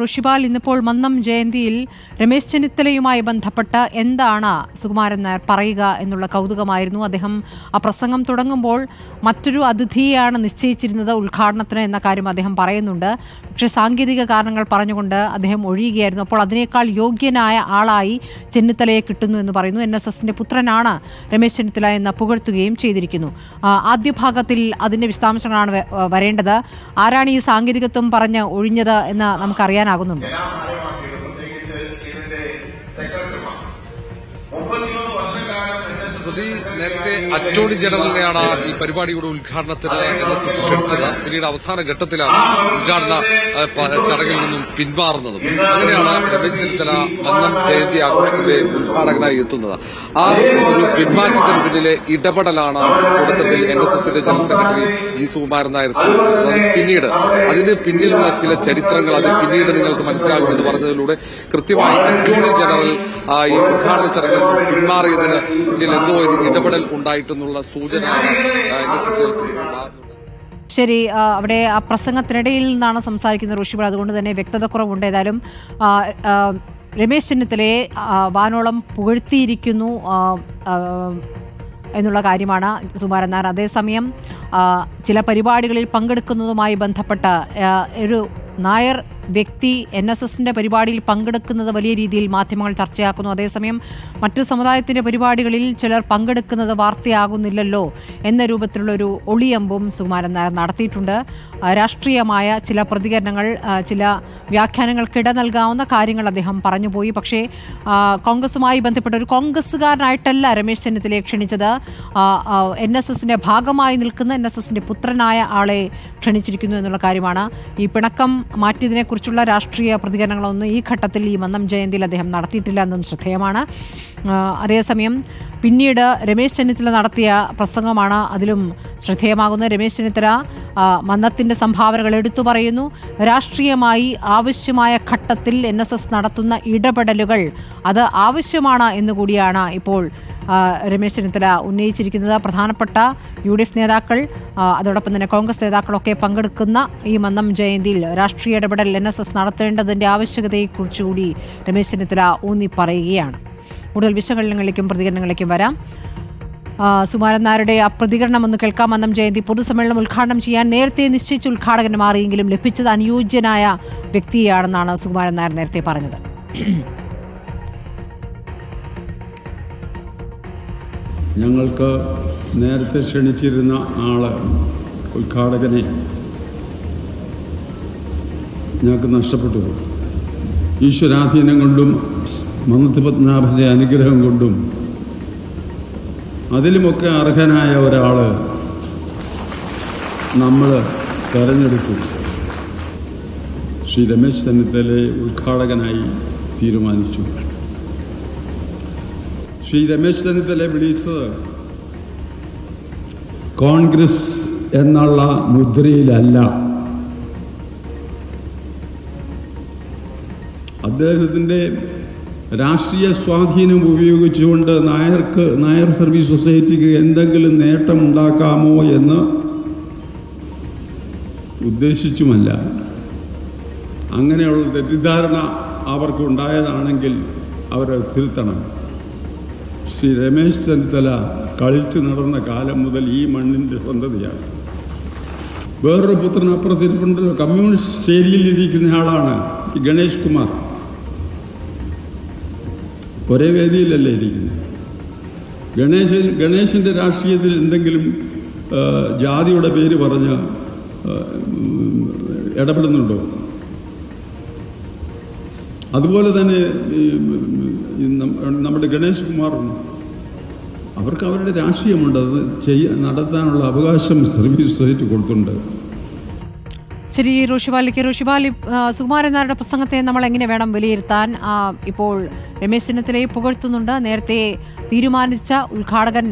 ഋഷിപാൽ ഇന്നിപ്പോൾ മന്നം ജയന്തിയിൽ രമേശ് ചെന്നിത്തലയുമായി ബന്ധപ്പെട്ട് എന്താണ് സുകുമാരൻ നായർ പറയുക എന്നുള്ള കൗതുകമായിരുന്നു. അദ്ദേഹം ആ പ്രസംഗം തുടങ്ങുമ്പോൾ മറ്റൊരു അതിഥിയെയാണ് നിശ്ചയിച്ചിരുന്നത് ഉദ്ഘാടനത്തിന് എന്ന കാര്യം അദ്ദേഹം പറയുന്നുണ്ട്. പക്ഷേ സാങ്കേതിക കാരണങ്ങൾ പറഞ്ഞുകൊണ്ട് അദ്ദേഹം ഒഴിയുകയായിരുന്നു. അപ്പോൾ അതിനേക്കാൾ യോഗ്യനായ ആളായി ചെന്നിത്തലയെ കിട്ടുന്നു എന്ന് പറയുന്നു. NSSന്റെ പുത്രനാണ് രമേശ് ചെന്നിത്തല എന്ന് പുകഴ്ത്തുകയും ചെയ്തിരിക്കുന്നു. ആദ്യ ഭാഗത്തിൽ അതിന്റെ വിശദാംശങ്ങളാണ് വരേണ്ടത്. ആരാണ് ഈ സാങ്കേതികത്വം പറഞ്ഞ് ഒഴിഞ്ഞത് എന്ന് നമുക്കറിയാനാകുന്നുണ്ട്. നേരത്തെ അറ്റോർണി ജനറലിനെയാണ് ഈ പരിപാടിയുടെ ഉദ്ഘാടനത്തിന് ക്ഷണിച്ചത്. പിന്നീട് അവസാന ഘട്ടത്തിലാണ് ഉദ്ഘാടന ചടങ്ങിൽ നിന്നും പിന്മാറുന്നതും. അങ്ങനെയാണ് രമേശ് ചെന്നിത്തല മന്നം ജയന്തി ആഘോഷത്തിന്റെ ഉദ്ഘാടകനായി എത്തുന്നത്. ആ ഒരു പിന്മാറ്റത്തിന് പിന്നിലെ ഇടപെടലാണ് തുടക്കത്തിൽ NSSന്റെ general secretary G Sukumaran Nair സൂചിപ്പിച്ചത്. പിന്നീട് അതിന് പിന്നിലുള്ള ചില ചരിത്രങ്ങൾ അത് പിന്നീട് നിങ്ങൾക്ക് മനസ്സിലാകുമെന്ന് പറഞ്ഞതിലൂടെ കൃത്യമായി അറ്റോർണി ജനറൽ ഈ ഉദ്ഘാടന ചടങ്ങിൽ പിന്മാറിയതിന് പിന്നിൽ എന്തോ ഇടപെടൽ ഉണ്ടായിട്ടെന്നുള്ള സൂചനയാണ് ശരി. അവിടെ ആ പ്രസംഗത്തിനിടയിൽ നിന്നാണ് സംസാരിക്കുന്നത് ഋഷിപാൽ, അതുകൊണ്ട് തന്നെ വ്യക്തത കുറവുണ്ട്. ഏതായാലും രമേശ് ചെന്നിത്തലയെ വാനോളം പുകഴ്ത്തിയിരിക്കുന്നു എന്നുള്ള കാര്യമാണ് സുകുമാരൻ നായർ. അതേസമയം ചില പരിപാടികളിൽ പങ്കെടുക്കുന്നതുമായി ബന്ധപ്പെട്ട ഒരു നായർ വ്യക്തി NSSന്റെ പരിപാടിയിൽ പങ്കെടുക്കുന്നത് വലിയ രീതിയിൽ മാധ്യമങ്ങൾ ചർച്ചയാക്കുന്നു. അതേസമയം മറ്റു സമുദായത്തിന്റെ പരിപാടികളിൽ ചിലർ പങ്കെടുക്കുന്നത് വാർത്തയാകുന്നില്ലല്ലോ എന്ന രൂപത്തിലുള്ളൊരു ഒളിയമ്പും സുകുമാരൻ നായർ നടത്തിയിട്ടുണ്ട്. രാഷ്ട്രീയമായ ചില പ്രതികരണങ്ങൾ, ചില വ്യാഖ്യാനങ്ങൾക്കിട നൽകാവുന്ന കാര്യങ്ങൾ അദ്ദേഹം പറഞ്ഞുപോയി. പക്ഷേ കോൺഗ്രസുമായി ബന്ധപ്പെട്ട ഒരു കോൺഗ്രസ്സുകാരനായിട്ടല്ല രമേശ് ചെന്നിത്തലയെ ക്ഷണിച്ചത്. NSSന്റെ ഭാഗമായി നിൽക്കുന്ന NSSന്റെ പുത്രനായ ആളെ ക്ഷണിച്ചിരിക്കുന്നു എന്നുള്ള കാര്യമാണ്. ഈ പിണക്കം മാറ്റിയതിനെക്കുറിച്ചുള്ള രാഷ്ട്രീയ പ്രതികരണങ്ങളൊന്നും ഈ ഘട്ടത്തിൽ ഈ മന്നം ജയന്തിയിൽ അദ്ദേഹം നടത്തിയിട്ടില്ല എന്നും ശ്രദ്ധേയമാണ്. അതേസമയം പിന്നീട് രമേശ് ചെന്നിത്തല നടത്തിയ പ്രസംഗമാണ് അതിലും ശ്രദ്ധേയമാകുന്നത്. രമേശ് ചെന്നിത്തല മന്നത്തിന്റെ സംഭാവനകൾ എടുത്തു പറയുന്നു. രാഷ്ട്രീയമായി ആവശ്യമായ ഘട്ടത്തിൽ NSS നടത്തുന്ന ഇടപെടലുകൾ അത് ആവശ്യമാണ് എന്നുകൂടിയാണ് ഇപ്പോൾ രമേശ് ചെന്നിത്തല ഉന്നയിച്ചിരിക്കുന്നത്. പ്രധാനപ്പെട്ട UDF നേതാക്കൾ, അതോടൊപ്പം തന്നെ കോൺഗ്രസ് നേതാക്കളൊക്കെ പങ്കെടുക്കുന്ന ഈ മന്നം ജയന്തിയിൽ രാഷ്ട്രീയ ഇടപെടൽ NSS നടത്തേണ്ടതിൻ്റെ ആവശ്യകതയെക്കുറിച്ചുകൂടി രമേശ് ചെന്നിത്തല ഊന്നി പറയുകയാണ്. കൂടുതൽ വിശകലനങ്ങളിലേക്കും പ്രതികരണങ്ങളിലേക്കും വരാം. സുകുമാരൻ നായരുടെ ആ പ്രതികരണം ഒന്ന് കേൾക്കാം. മന്നം ജയന്തി പൊതുസമ്മേളനം ഉദ്ഘാടനം ചെയ്യാൻ നേരത്തെ നിശ്ചയിച്ച ഉദ്ഘാടകന് മാറിയെങ്കിലും ലഭിച്ചത് അനുയോജ്യനായ വ്യക്തിയാണെന്നാണ് സുകുമാരൻ നായർ നേരത്തെ പറഞ്ഞത്. ഞങ്ങൾക്ക് നേരത്തെ ക്ഷണിച്ചിരുന്ന ആള് ഉദ്ഘാടകനെ ഞങ്ങൾക്ക് നഷ്ടപ്പെട്ടു. ഈശ്വരാധീനം കൊണ്ടും മന്നത്ത് പത്മനാഭൻ്റെ അനുഗ്രഹം കൊണ്ടും അതിലുമൊക്കെ അർഹനായ ഒരാൾ നമ്മൾ തെരഞ്ഞെടുത്തു. ശ്രീ രമേശ് ചെന്നിത്തലയെ ഉദ്ഘാടകനായി തീരുമാനിച്ചു. ശ്രീ രമേശ് ചെന്നിത്തലയെ വിളിച്ചത് കോൺഗ്രസ് എന്നുള്ള മുദ്രയിലല്ല. അദ്ദേഹത്തിൻ്റെ രാഷ്ട്രീയ സ്വാധീനം ഉപയോഗിച്ചുകൊണ്ട് നായർ സർവീസ് സൊസൈറ്റിക്ക് എന്തെങ്കിലും നേട്ടമുണ്ടാക്കാമോ എന്ന് ഉദ്ദേശിച്ചുമല്ല. അങ്ങനെയുള്ള തെറ്റിദ്ധാരണ അവർക്കുണ്ടായതാണെങ്കിൽ അവർ തിരുത്തണം. ശ്രീ രമേശ് ചെന്നിത്തല കളിച്ചു നടന്ന കാലം മുതൽ ഈ മണ്ണിൻ്റെ സ്വന്തതയാണ്. വേറൊരു പുത്രൻ അപ്പുറത്തിരിപ്പുണ്ടല്ലോ, കമ്മ്യൂണിസ്റ്റ് ശൈലിയിലിരിക്കുന്ന ആളാണ് ഗണേഷ് കുമാർ. ഒരേ വേദിയിലല്ലേ ഇരിക്കുന്നത്. ഗണേശിൻ്റെ രാഷ്ട്രീയത്തിൽ എന്തെങ്കിലും ജാതിയുടെ പേര് പറഞ്ഞ് ഇടപെടുന്നുണ്ടോ? അതുപോലെ തന്നെ നമ്മുടെ ഗണേഷ് കുമാറും അവർക്ക് അവരുടെ രാഷ്ട്രീയമുണ്ട്. അത് നടത്താനുള്ള അവകാശം സർവീസ് സൊസൈറ്റി കൊടുത്തിട്ടുണ്ട്. ശരി, ഋഷിപാൽ, സുകുമാരൻ നായരുടെ പ്രസംഗത്തെ നമ്മൾ എങ്ങനെ വേണം വിലയിരുത്താൻ? ഇപ്പോൾ രമേശ് ചെന്നിത്തലയെ പുകഴ്ത്തുന്നുണ്ട്. നേരത്തെ തീരുമാനിച്ച ഉദ്ഘാടകൻ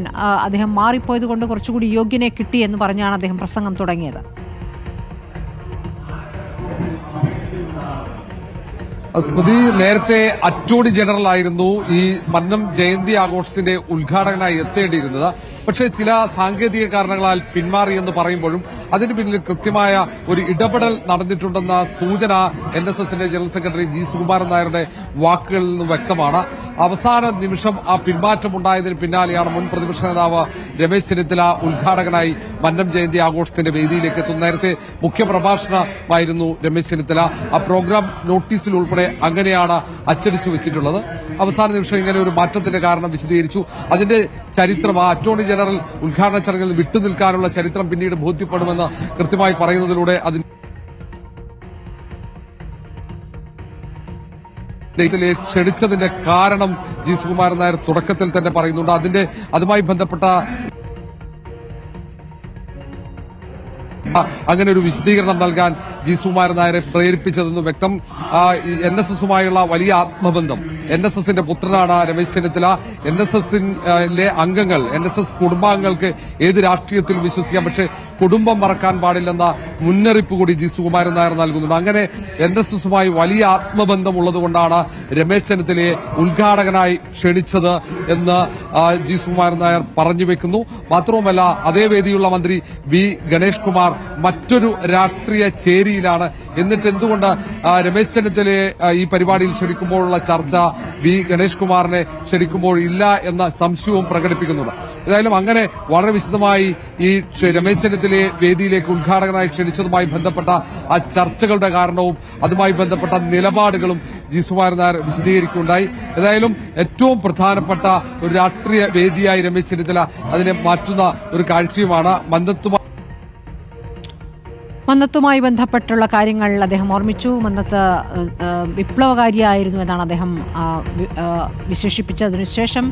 അദ്ദേഹം മാറിപ്പോയത് കൊണ്ട് കുറച്ചുകൂടി യോഗ്യനെ കിട്ടി എന്ന് പറഞ്ഞാണ് അദ്ദേഹം പ്രസംഗം തുടങ്ങിയത്. സ്മൃതി, നേരത്തെ അറ്റോർണി ജനറൽ ആയിരുന്നു ഈ മന്നം ജയന്തി ആഘോഷത്തിന്റെ ഉദ്ഘാടകനായി എത്തേണ്ടിയിരുന്നത്. പക്ഷേ ചില സാങ്കേതിക കാരണങ്ങളാൽ പിന്മാറിയെന്ന് പറയുമ്പോഴും അതിന് പിന്നിൽ കൃത്യമായ ഒരു ഇടപെടൽ നടന്നിട്ടുണ്ടെന്ന സൂചന NSSന്റെ ജനറൽ സെക്രട്ടറി ജി സുകുമാരൻ നായരുടെ വാക്കുകളിൽ നിന്ന് വ്യക്തമാണ്. അവസാന നിമിഷം ആ പിന്മാറ്റമുണ്ടായതിന് പിന്നാലെയാണ് മുൻ പ്രതിപക്ഷ നേതാവ് രമേശ് ചെന്നിത്തല ഉദ്ഘാടകനായി മന്നം ജയന്തി ആഘോഷത്തിന്റെ വേദിയിലേക്ക് എത്തുന്നത്. നേരത്തെ മുഖ്യപ്രഭാഷണമായിരുന്നു രമേശ് ചെന്നിത്തല. ആ പ്രോഗ്രാം നോട്ടീസിൽ ഉൾപ്പെടെ അങ്ങനെയാണ് അച്ചടിച്ചു വെച്ചിട്ടുള്ളത്. അവസാന നിമിഷം ഇങ്ങനെ ഒരു മാറ്റത്തിന്റെ കാരണം വിശദീകരിച്ചു. അതിന്റെ ചരിത്രം, ആ അറ്റോർണി ജനറൽ ഉദ്ഘാടന ചടങ്ങിൽ വിട്ടുനിൽക്കാനുള്ള ചരിത്രം പിന്നീട് ബോധ്യപ്പെടുമെന്ന് കൃത്യമായി പറയുന്നതിലൂടെ ക്ഷണിച്ചതിന്റെ കാരണം ജി സുകുമാരൻ നായർ തുടക്കത്തിൽ തന്നെ പറയുന്നുണ്ട്. അതുമായി ബന്ധപ്പെട്ട അങ്ങനെ ഒരു വിശദീകരണം നൽകാൻ ജി സുകുമാരൻ നായരെ പ്രേരിപ്പിച്ചതെന്ന് വ്യക്തം. NSSുമായുള്ള വലിയ ആത്മബന്ധം, NSSന്റെ പുത്രനാണ് രമേശ് ചെന്നിത്തല. NSSലെ അംഗങ്ങൾ, NSS കുടുംബാംഗങ്ങൾക്ക് ഏത് രാഷ്ട്രീയത്തിൽ വിശ്വസിക്കാം, പക്ഷേ കുടുംബം മറക്കാൻ പാടില്ലെന്ന മുന്നറിയിപ്പ് കൂടി ജി സുകുമാരൻ നായർ നൽകുന്നുണ്ട്. അങ്ങനെ NSSുമായി വലിയ ആത്മബന്ധമുള്ളതുകൊണ്ടാണ് രമേശ് ചെന്നിത്തലയെ ഉദ്ഘാടകനായി ക്ഷണിച്ചത് എന്ന് ജി സുകുമാരൻ നായർ പറഞ്ഞു വെക്കുന്നു. മാത്രവുമല്ല, അതേ വേദിയുള്ള മന്ത്രി വി ഗണേഷ് കുമാർ മറ്റൊരു രാഷ്ട്രീയ ചേരിയിലാണ്. എന്നിട്ട് എന്തുകൊണ്ട് രമേശ് ചെന്നിത്തലയെ ഈ പരിപാടിയിൽ ക്ഷണിക്കുമ്പോഴുള്ള ചർച്ച വി ഗണേഷ് കുമാറിനെ ക്ഷണിക്കുമ്പോൾ ഇല്ല എന്ന സംശയവും പ്രകടിപ്പിക്കുന്നുണ്ട്. ഏതായാലും അങ്ങനെ വളരെ വിശദമായി ഈ രമേശ് ചെന്നിത്തലയെ വേദിയിലേക്ക് ഉദ്ഘാടകനായി ക്ഷണിച്ചതുമായി ബന്ധപ്പെട്ട ആ ചർച്ചകളുടെ കാരണവും അതുമായി ബന്ധപ്പെട്ട നിലപാടുകളും ജി സുകുമാരൻ നായർ വിശദീകരിക്കുകയുണ്ടായി. ഏതായാലും ഏറ്റവും പ്രധാനപ്പെട്ട ഒരു രാഷ്ട്രീയ വേദിയായി രമേശ് ചെന്നിത്തല അതിനെ മാറ്റുന്ന ഒരു കാഴ്ചയുമാണ്. മന്നത്തുമായി ബന്ധപ്പെട്ടുള്ള കാര്യങ്ങൾ അദ്ദേഹം ഓർമ്മിച്ചു. മന്നത്ത് വിപ്ലവകാരിയായിരുന്നു എന്നാണ് അദ്ദേഹം വിശേഷിപ്പിച്ചതിനുശേഷം